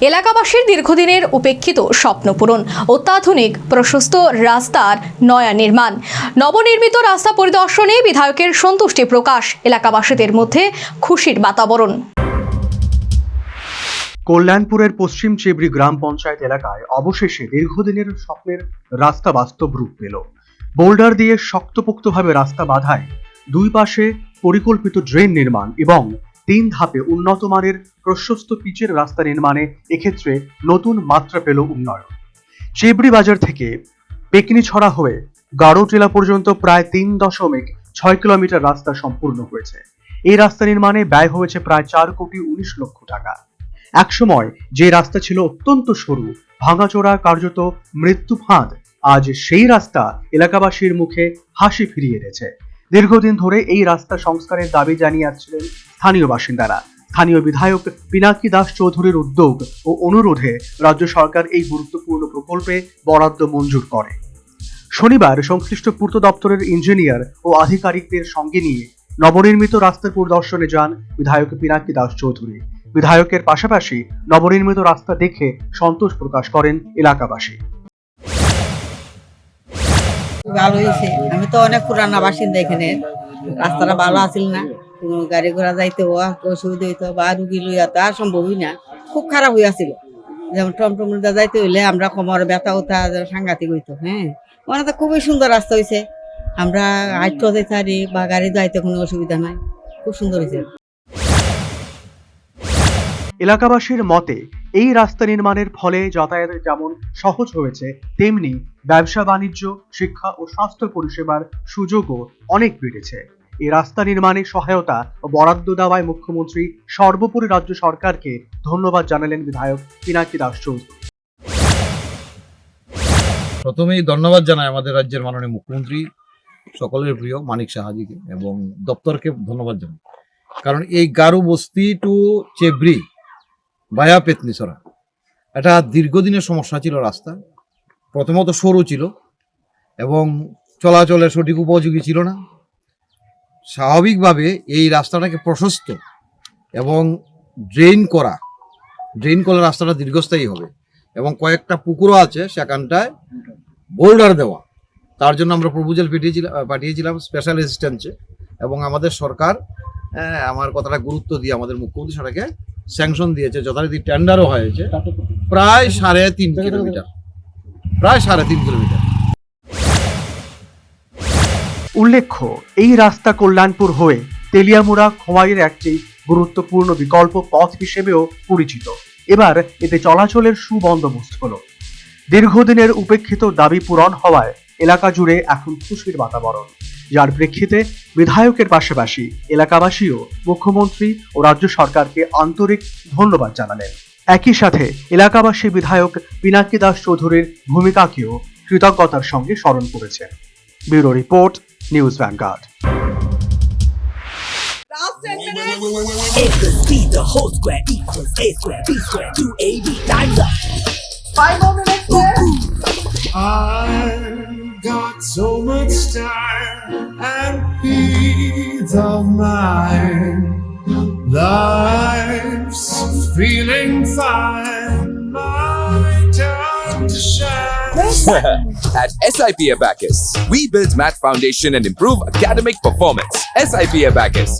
এলাকাবাসীর দীর্ঘদিনের উপেক্ষিত স্বপ্নপূরণ, অত্যাধুনিক প্রশস্ত রাস্তার নয়া নির্মাণ, নবনির্মিত রাস্তা পরিদর্শনে বিধায়কের সন্তুষ্টি প্রকাশ, এলাকাবাসীদের মধ্যে খুশির বাতাবরণ। কল্যাণপুরের পশ্চিম চেবড়ি গ্রাম পঞ্চায়েত এলাকায় অবশেষে দীর্ঘদিনের স্বপ্নের রাস্তা বাস্তব রূপ পেল। বোল্ডার দিয়ে শক্তপোক্তভাবে রাস্তা বাঁধায়, দুই পাশে পরিকল্পিত ড্রেন নির্মাণ এবং 3 ধাপে উন্নত মানের প্রশস্ত পিচের রাস্তা নির্মাণে এক্ষেত্রে নতুন মাত্রা পেল উন্নয়ন। চেবড়ি বাজার থেকে পেকনিছড়া হয়ে গাড়োটিলা পর্যন্ত প্রায় 3.6 কিলোমিটার রাস্তা সম্পূর্ণ হয়েছে। এই রাস্তা নির্মাণে ব্যয় হয়েছে প্রায় 4,19,00,000 টাকা। একসময় যে রাস্তা ছিল অত্যন্ত সরু, ভাঙাচোরা, কার্যত মৃত্যু ফাঁদ, আজ সেই রাস্তা এলাকাবাসীর মুখে হাসি ফিরিয়ে এনেছে। দীর্ঘদিন ধরে এই রাস্তা সংস্কারের দাবি জানিয়ে আসছিলেন স্থানীয় বাসিন্দারা। স্থানীয় বিধায়ক পিনাকি দাস চৌধুরীর উদ্যোগ ও অনুরোধে রাজ্য সরকার এই গুরুত্বপূর্ণ প্রকল্পে বরাদ্দ মঞ্জুর করে। শনিবার সংশ্লিষ্ট পূর্ত দপ্তরের ইঞ্জিনিয়ার ও আধিকারিকদের সঙ্গে নিয়ে নবনির্মিত রাস্তার পরিদর্শনে যান বিধায়ক পিনাকি দাস চৌধুরী। বিধায়কের পাশাপাশি নবনির্মিত রাস্তা দেখে সন্তোষ প্রকাশ করেন এলাকাবাসী। ভালো হয়েছে, আমি তো অনেক পুরানা বাসিন্দা, এখানে রাস্তাটা ভালো আছিল না, কোনো গাড়ি ঘোড়া যাইতে অসুবিধা হইতো বা রুগী লইয়া তো আর সম্ভবই না, খুব খারাপ হইয়াছিল। যেমন টমটম যাইতে হইলে আমরা কোমরে ব্যথা উঠা সাংঘাতিক হইতো। হ্যাঁ, মানে তো খুবই সুন্দর রাস্তা হয়েছে, আমরা হাঁটতে যাইতে পারি বা গাড়ি যাইতে কোনো অসুবিধা নাই, খুব সুন্দর হয়েছে। এলাকাবাসীর মতে এই রাস্তা নির্মাণের ফলে যাতায়াত যেমন সহজ হয়েছে, তেমনি ব্যবসা বাণিজ্য, শিক্ষা ও স্বাস্থ্য পরিষেবার সুযোগও অনেক বেড়েছে। এই রাস্তা নির্মাণে সহায়তা ও বরাদ্দ দেওয়ায় মুখ্যমন্ত্রী সর্বোপরি রাজ্য সরকারকে ধন্যবাদ জানালেন বিধায়ক পিনাকি দাস চৌধুরী। প্রথমেই ধন্যবাদ জানাই আমাদের রাজ্যের মাননীয় মুখ্যমন্ত্রী, সকলের প্রিয় মানিক সাহাজিকে এবং দপ্তরকে ধন্যবাদ জানাই। কারণ এই গারু বস্তি টু চেবড়ি ভায়া পেতনিছড়া এটা দীর্ঘদিনের সমস্যা ছিল। রাস্তা প্রথমত সরু ছিল এবং চলাচলের সঠিক উপযোগী ছিল না। স্বাভাবিকভাবে এই রাস্তাটাকে প্রশস্ত এবং ড্রেন করা রাস্তাটা দীর্ঘস্থায়ী হবে এবং কয়েকটা পুকুরও আছে সেখানটায় বোল্ডার দেওয়া। তার জন্য আমরা প্রপোজাল পাঠিয়েছিলাম স্পেশাল অ্যাসিস্ট্যান্সে এবং আমাদের সরকার আমার কথাটা গুরুত্ব দিয়ে আমাদের মুখ্যমন্ত্রী সেটাকে স্যাংশন দিয়েছে, যথারীতি টেন্ডারও হয়েছে। প্রায় 3.5 কিলোমিটার, উল্লেখ্য, এই রাস্তা কল্যাণপুর হয়ে তেলিয়ামুড়া খোয়াইয়ের একটি গুরুত্বপূর্ণ বিকল্প পথ হিসেবেও পরিচিত। এবার এতে চলাচলের সুবন্দোবস্ত হলো। দীর্ঘদিনের উপেক্ষিত দাবি পূরণ হওয়ায় এলাকা জুড়ে এখন খুশির বাতাবরণ, যার প্রেক্ষিতে বিধায়কের পাশাপাশি এলাকাবাসীও মুখ্যমন্ত্রী ও রাজ্য সরকারকে আন্তরিক ধন্যবাদ জানালেন। একই সাথে এলাকাবাসী বিধায়ক পিনাকি দাস চৌধুরীর ভূমিকাকেও কৃতজ্ঞতার সঙ্গে স্মরণ করেছেন। Bureau report, news vanguard. The whole square equals a square, b square, 2ab times up. 5 more minutes there. I've got so much time and peace of mind. Life's feeling fine. My time to shine. At SIP Abacus, we build math foundation and improve academic performance. SIP Abacus,